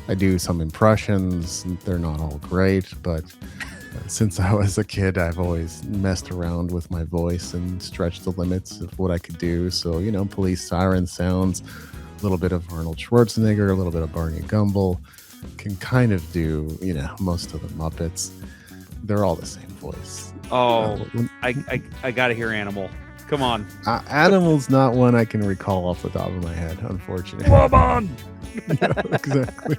I do some impressions. They're not all great, but since I was a kid, I've always messed around with my voice and stretched the limits of what I could do. So, police siren sounds, a little bit of Arnold Schwarzenegger, a little bit of Barney Gumble, can kind of do, most of the Muppets. They're all the same voice. Oh, I gotta hear Animal. Come on. Animal's not one I can recall off the top of my head, unfortunately. Come on. Yeah, exactly.